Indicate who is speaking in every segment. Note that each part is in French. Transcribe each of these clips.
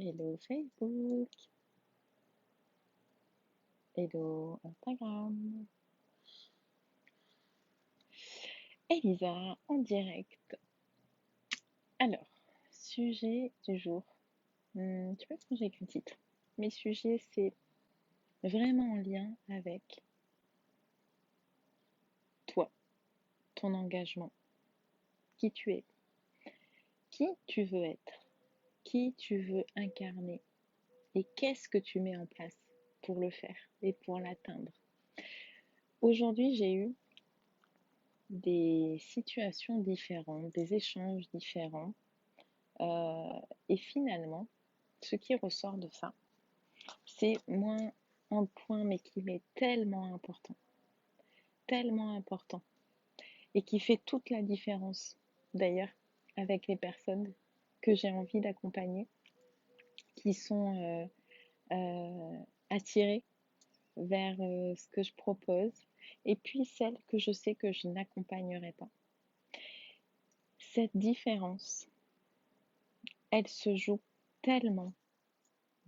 Speaker 1: Hello Facebook, hello Instagram. Elisa en direct. Alors, sujet du jour. Tu vois quand j'ai écrit le titre. Mes sujets, c'est vraiment en lien avec toi, ton engagement, qui tu es, qui tu veux être, qui tu veux incarner et qu'est-ce que tu mets en place pour le faire et pour l'atteindre. Aujourd'hui, j'ai eu des situations différentes, des échanges différents. Et finalement, ce qui ressort de ça, c'est moins un point, mais qui m'est tellement important, et qui fait toute la différence, d'ailleurs, avec les personnes que j'ai envie d'accompagner, qui sont attirées vers ce que je propose, et puis celles que je sais que je n'accompagnerai pas. Cette différence, elle se joue tellement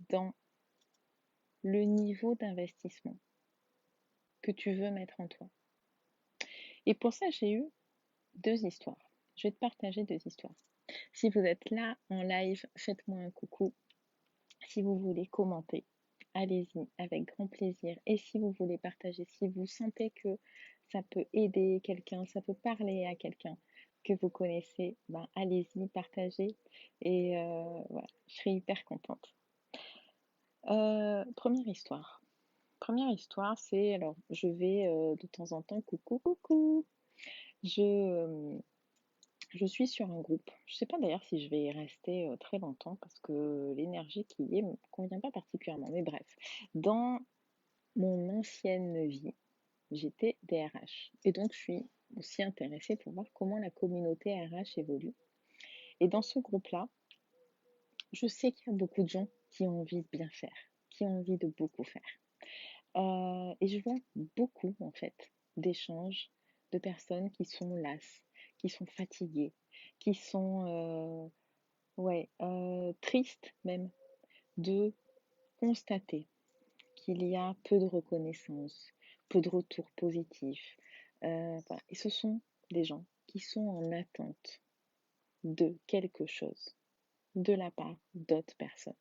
Speaker 1: dans le niveau d'investissement que tu veux mettre en toi. Et pour ça, j'ai eu deux histoires. Je vais te partager deux histoires. Si vous êtes là en live, faites-moi un coucou. Si vous voulez commenter, allez-y avec grand plaisir. Et si vous voulez partager, si vous sentez que ça peut aider quelqu'un, ça peut parler à quelqu'un que vous connaissez, ben allez-y, partagez. Et voilà, je serai hyper contente. Première histoire. Première histoire, c'est alors je vais de temps en temps, coucou, je je suis sur un groupe. Je ne sais pas d'ailleurs si je vais y rester très longtemps parce que l'énergie qui y est me convient pas particulièrement. Mais bref, dans mon ancienne vie, j'étais DRH. Et donc, je suis aussi intéressée pour voir comment la communauté RH évolue. Et dans ce groupe-là, je sais qu'il y a beaucoup de gens qui ont envie de bien faire, qui ont envie de beaucoup faire. Et je vois beaucoup, en fait, d'échanges de personnes qui sont lasses, qui sont fatiguées, qui sont ouais, triste même de constater qu'il y a peu de reconnaissance, peu de retours positifs. Voilà. Et ce sont des gens qui sont en attente de quelque chose de la part d'autres personnes.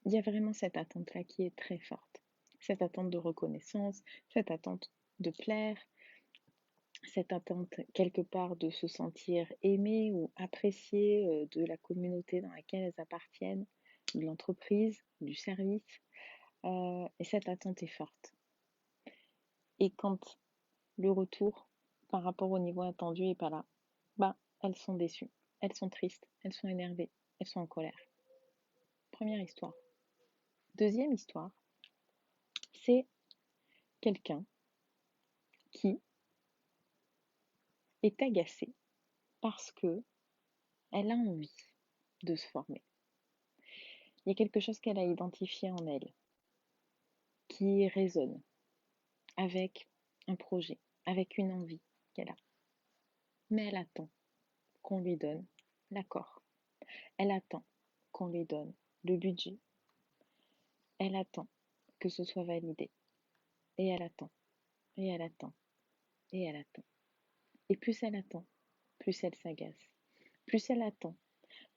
Speaker 1: Il y a vraiment cette attente-là qui est très forte. Cette attente de reconnaissance, cette attente de plaire, cette attente quelque part de se sentir aimé ou apprécié de la communauté dans laquelle elles appartiennent, de l'entreprise, du service. Et cette attente est forte. Et quand le retour par rapport au niveau attendu n'est pas là, bah, elles sont déçues, elles sont tristes, elles sont énervées, elles sont en colère. Première histoire. Deuxième histoire, c'est quelqu'un qui est agacée parce que elle a envie de se former. Il y a quelque chose qu'elle a identifié en elle qui résonne avec un projet, avec une envie qu'elle a. Mais elle attend qu'on lui donne l'accord. Elle attend qu'on lui donne le budget. Elle attend que ce soit validé. Et elle attend, et elle attend, et elle attend. Et plus elle attend, plus elle s'agace. Plus elle attend,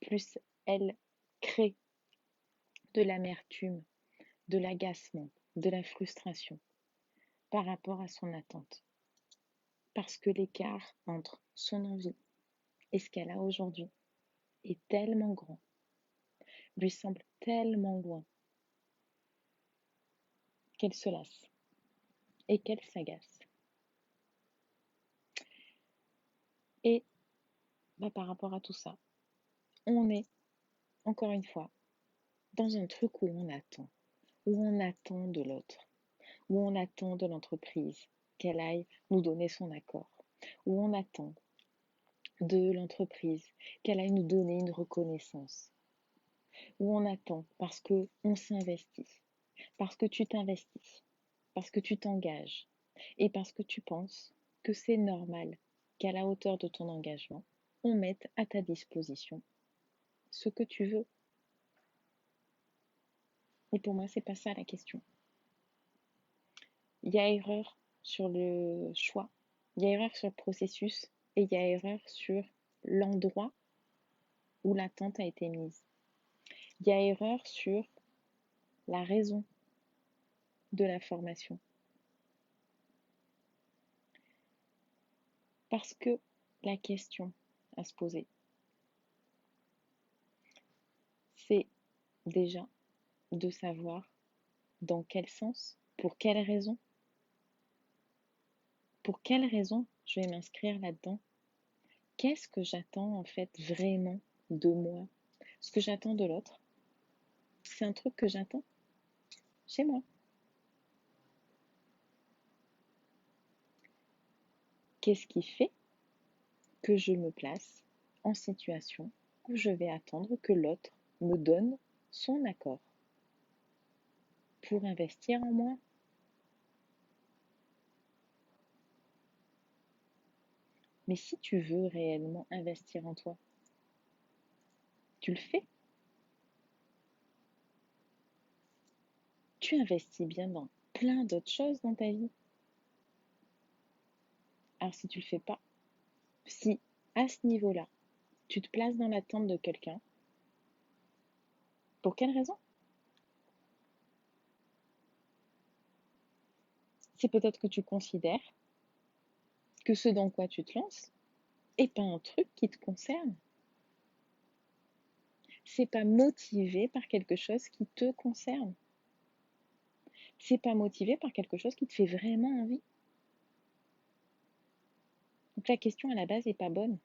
Speaker 1: plus elle crée de l'amertume, de l'agacement, de la frustration par rapport à son attente. Parce que l'écart entre son envie et ce qu'elle a aujourd'hui est tellement grand, lui semble tellement loin, qu'elle se lasse et qu'elle s'agace. Et bah, par rapport à tout ça, on est, encore une fois, dans un truc où on attend de l'autre, où on attend de l'entreprise qu'elle aille nous donner son accord, où on attend de l'entreprise qu'elle aille nous donner une reconnaissance, où on attend parce que on s'investit, parce que tu t'investis, parce que tu t'engages et parce que tu penses que c'est normal qu'à la hauteur de ton engagement, on mette à ta disposition ce que tu veux. Et pour moi, c'est pas ça la question. Il y a erreur sur le choix, il y a erreur sur le processus et il y a erreur sur l'endroit où l'attente a été mise. Il y a erreur sur la raison de la formation. Parce que la question à se poser, c'est déjà de savoir dans quel sens, pour quelle raison je vais m'inscrire là-dedans. Qu'est-ce que j'attends en fait vraiment de moi? Ce que j'attends de l'autre, c'est un truc que j'attends chez moi. Qu'est-ce qui fait que je me place en situation où je vais attendre que l'autre me donne son accord pour investir en moi? Mais si tu veux réellement investir en toi, tu le fais. Tu investis bien dans plein d'autres choses dans ta vie. Alors si tu le fais pas, si à ce niveau-là, tu te places dans l'attente de quelqu'un, pour quelle raison? C'est peut-être que tu considères que ce dans quoi tu te lances est pas un truc qui te concerne. C'est pas motivé par quelque chose qui te concerne. C'est pas motivé par quelque chose qui te fait vraiment envie. Donc la question à la base est pas bonne.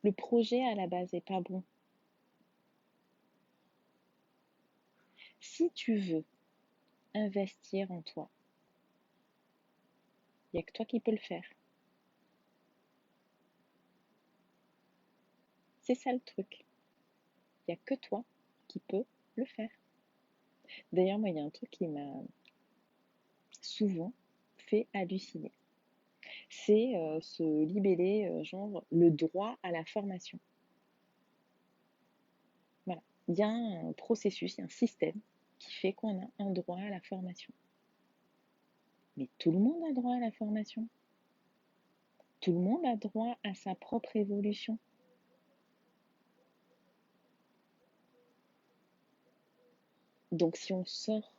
Speaker 1: Le projet à la base est pas bon. Si tu veux investir en toi, il n'y a que toi qui peux le faire. C'est ça le truc. Il n'y a que toi qui peux le faire. D'ailleurs, moi, il y a un truc qui m'a souvent fait halluciner. C'est ce libellé, genre le droit à la formation. Voilà. Il y a un processus, il y a un système qui fait qu'on a un droit à la formation. Mais tout le monde a droit à la formation. Tout le monde a droit à sa propre évolution. Donc si on sort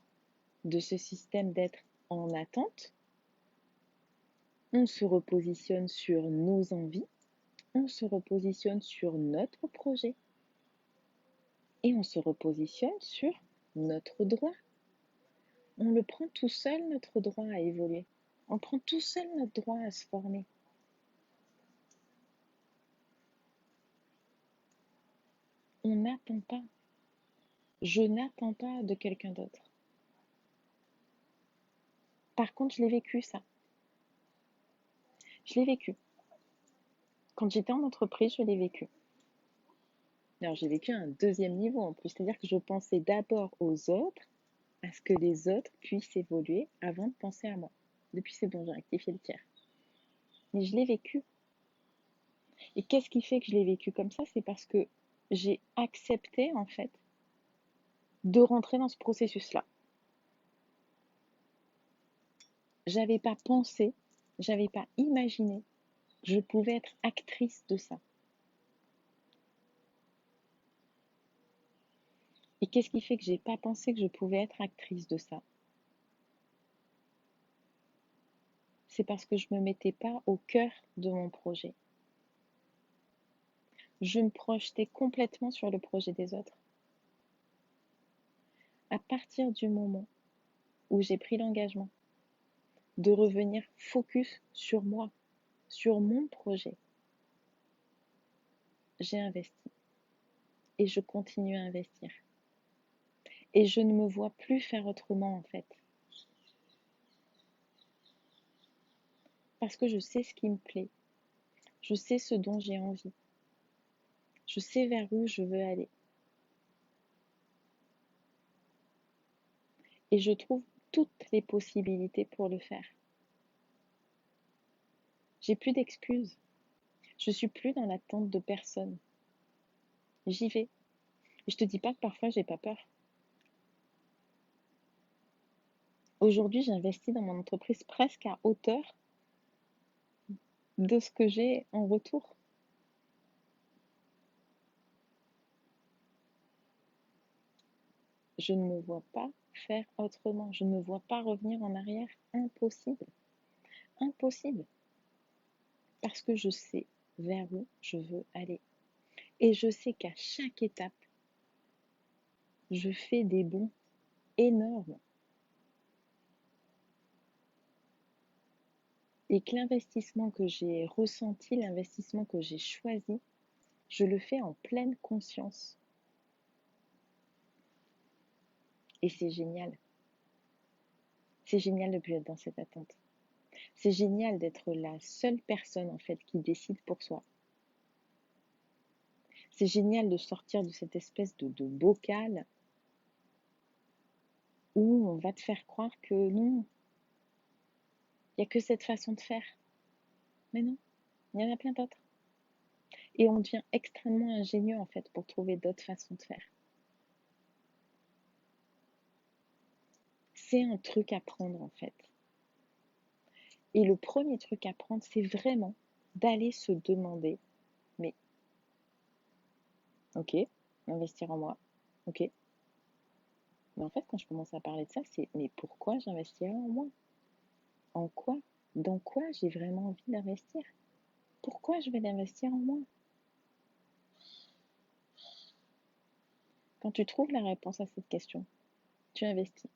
Speaker 1: de ce système d'être en attente, on se repositionne sur nos envies, on se repositionne sur notre projet et on se repositionne sur notre droit. On le prend tout seul, notre droit à évoluer. On prend tout seul notre droit à se former. On n'attend pas. Je n'attends pas de quelqu'un d'autre. Par contre, je l'ai vécu ça. Je l'ai vécu. Quand j'étais en entreprise, je l'ai vécu. Alors j'ai vécu à un deuxième niveau en plus, c'est-à-dire que je pensais d'abord aux autres, à ce que les autres puissent évoluer avant de penser à moi. Depuis c'est bon, j'ai rectifié le tir. Mais je l'ai vécu. Et qu'est-ce qui fait que je l'ai vécu comme ça? C'est parce que j'ai accepté en fait de rentrer dans ce processus-là. J'avais pas pensé, j'avais pas imaginé que je pouvais être actrice de ça. Et qu'est-ce qui fait que j'ai pas pensé que je pouvais être actrice de ça? C'est parce que je me mettais pas au cœur de mon projet. Je me projetais complètement sur le projet des autres. À partir du moment où j'ai pris l'engagement de revenir focus sur moi, sur mon projet, j'ai investi et je continue à investir. Et je ne me vois plus faire autrement en fait. Parce que je sais ce qui me plaît, je sais ce dont j'ai envie, je sais vers où je veux aller. Et je trouve toutes les possibilités pour le faire. J'ai plus d'excuses. Je suis plus dans l'attente de personne. J'y vais. Et je te dis pas que parfois j'ai pas peur. Aujourd'hui, j'investis dans mon entreprise presque à hauteur de ce que j'ai en retour. Je ne me vois pas faire autrement. Je ne me vois pas revenir en arrière. Impossible. Impossible. Parce que je sais vers où je veux aller. Et je sais qu'à chaque étape, je fais des bons énormes. Et que l'investissement que j'ai ressenti, l'investissement que j'ai choisi, je le fais en pleine conscience. Et c'est génial. C'est génial de plus être dans cette attente. C'est génial d'être la seule personne en fait qui décide pour soi. C'est génial de sortir de cette espèce de bocal où on va te faire croire que non, il n'y a que cette façon de faire. Mais non, il y en a plein d'autres. Et on devient extrêmement ingénieux en fait pour trouver d'autres façons de faire. C'est un truc à prendre en fait. Et le premier truc à prendre, c'est vraiment d'aller se demander, mais ok, investir en moi, ok. Mais en fait, quand je commence à parler de ça, c'est mais pourquoi j'investirais en moi? En quoi? Dans quoi j'ai vraiment envie d'investir? Pourquoi je vais l'investir en moi? Quand tu trouves la réponse à cette question, tu investis.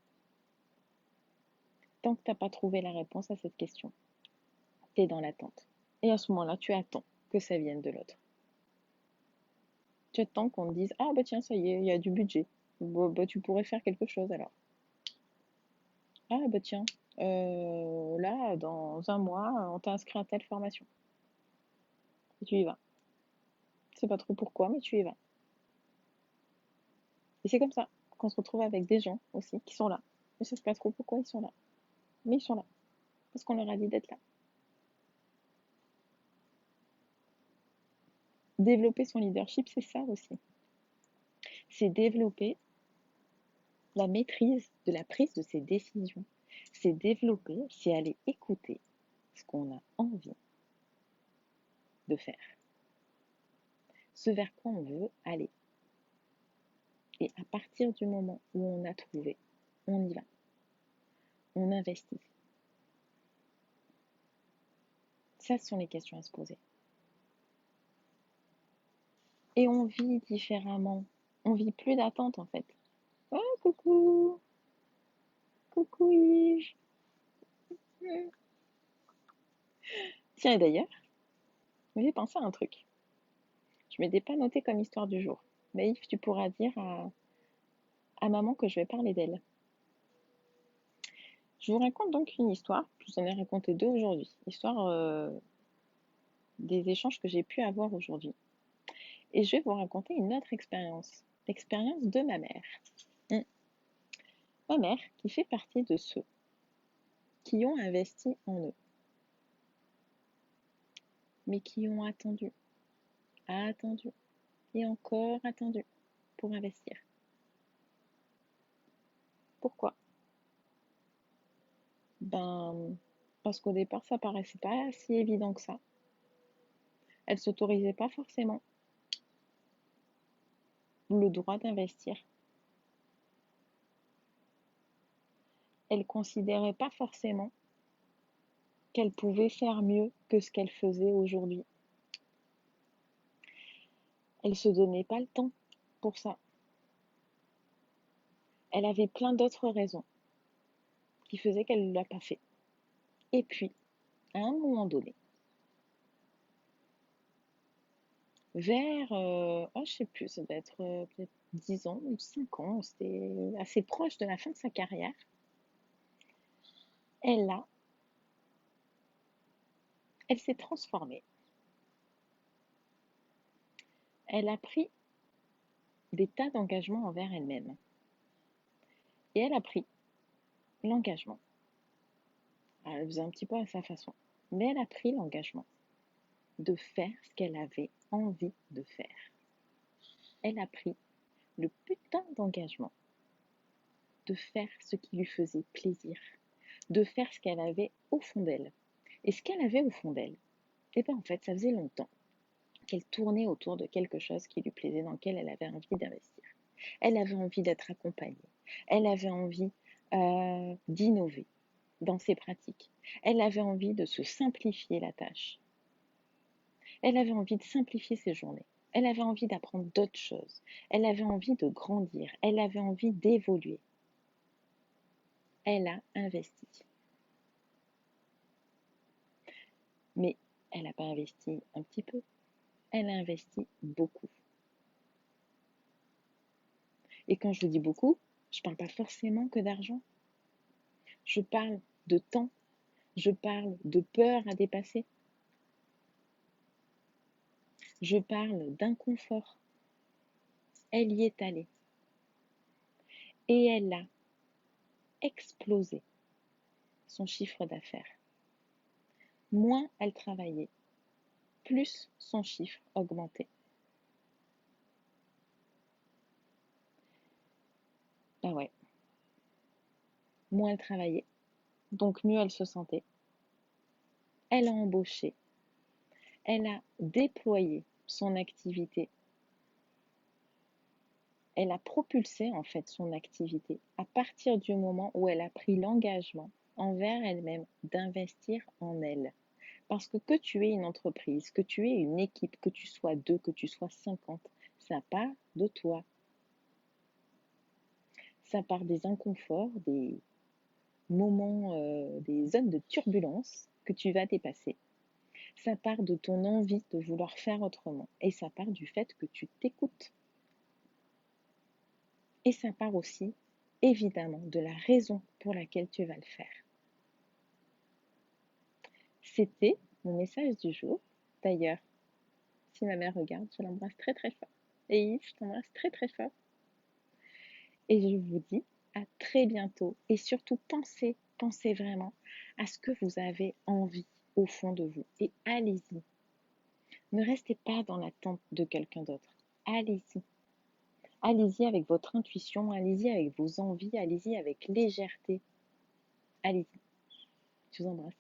Speaker 1: Tant que tu n'as pas trouvé la réponse à cette question, tu es dans l'attente. Et à ce moment-là, tu attends que ça vienne de l'autre. Tu attends qu'on te dise ah bah tiens, ça y est, il y a du budget. Bah, tu pourrais faire quelque chose alors. Ah bah tiens, là, dans un mois, on t'a inscrit à telle formation. Et tu y vas. Je sais pas trop pourquoi, mais tu y vas. Et c'est comme ça qu'on se retrouve avec des gens aussi qui sont là. Je ne sais pas trop pourquoi ils sont là. Mais ils sont là. Parce qu'on leur a dit d'être là. Développer son leadership, c'est ça aussi. C'est développer la maîtrise de la prise de ses décisions. C'est développer, c'est aller écouter ce qu'on a envie de faire. Ce vers quoi on veut aller. Et à partir du moment où on a trouvé, on y va. On investit. Ça, ce sont les questions à se poser. Et on vit différemment. On vit plus d'attente en fait. Oh, coucou! Coucou Yves! Tiens, et d'ailleurs, j'ai pensé à un truc. Je ne m'étais pas noté comme histoire du jour. Mais Yves, tu pourras dire à maman que je vais parler d'elle. Je vous raconte donc une histoire. Je vous en ai raconté deux aujourd'hui. Histoire des échanges que j'ai pu avoir aujourd'hui. Et je vais vous raconter une autre expérience. L'expérience de ma mère. Ma mère qui fait partie de ceux qui ont investi en eux. Mais qui ont attendu et encore attendu pour investir. Pourquoi? Ben, parce qu'au départ, ça paraissait pas si évident que ça. Elle s'autorisait pas forcément le droit d'investir. Elle considérait pas forcément qu'elle pouvait faire mieux que ce qu'elle faisait aujourd'hui. Elle se donnait pas le temps pour ça. Elle avait plein d'autres raisons qui faisaient qu'elle ne l'a pas fait. Et puis, à un moment donné, vers, je sais plus, ça doit être peut-être 10 ans ou 5 ans, c'était assez proche de la fin de sa carrière, elle s'est transformée. Elle a pris des tas d'engagements envers elle-même. Et elle a pris l'engagement. Elle faisait un petit peu à sa façon. Mais elle a pris l'engagement de faire ce qu'elle avait envie de faire. Elle a pris le putain d'engagement de faire ce qui lui faisait plaisir. de faire ce qu'elle avait au fond d'elle. Et ce qu'elle avait au fond d'elle, eh bien en fait, ça faisait longtemps qu'elle tournait autour de quelque chose qui lui plaisait, dans lequel elle avait envie d'investir. Elle avait envie d'être accompagnée. Elle avait envie d'innover dans ses pratiques. Elle avait envie de se simplifier la tâche. Elle avait envie de simplifier ses journées. Elle avait envie d'apprendre d'autres choses. Elle avait envie de grandir. Elle avait envie d'évoluer. Elle a investi. Mais elle n'a pas investi un petit peu. Elle a investi beaucoup. Et quand je vous dis beaucoup, je ne parle pas forcément que d'argent. Je parle de temps. Je parle de peur à dépasser. Je parle d'inconfort. Elle y est allée. Et elle a explosé son chiffre d'affaires. Moins elle travaillait, plus son chiffre augmentait. Ben ouais, moins elle travaillait, donc mieux elle se sentait. Elle a embauché, elle a déployé son activité. Elle a propulsé en fait son activité à partir du moment où elle a pris l'engagement envers elle-même d'investir en elle. Parce que tu aies une entreprise, que tu aies une équipe, que tu sois 2, que tu sois 50, ça part de toi. Ça part des inconforts, des moments, des zones de turbulence que tu vas dépasser. Ça part de ton envie de vouloir faire autrement. Et ça part du fait que tu t'écoutes. Et ça part aussi, évidemment, de la raison pour laquelle tu vas le faire. C'était mon message du jour. D'ailleurs, si ma mère regarde, je l'embrasse très très fort. Et Yves, je t'embrasse très très fort. Et je vous dis à très bientôt. Et surtout, pensez vraiment à ce que vous avez envie au fond de vous. Et allez-y. Ne restez pas dans l'attente de quelqu'un d'autre. Allez-y. Allez-y avec votre intuition, allez-y avec vos envies, allez-y avec légèreté. Allez-y. Je vous embrasse.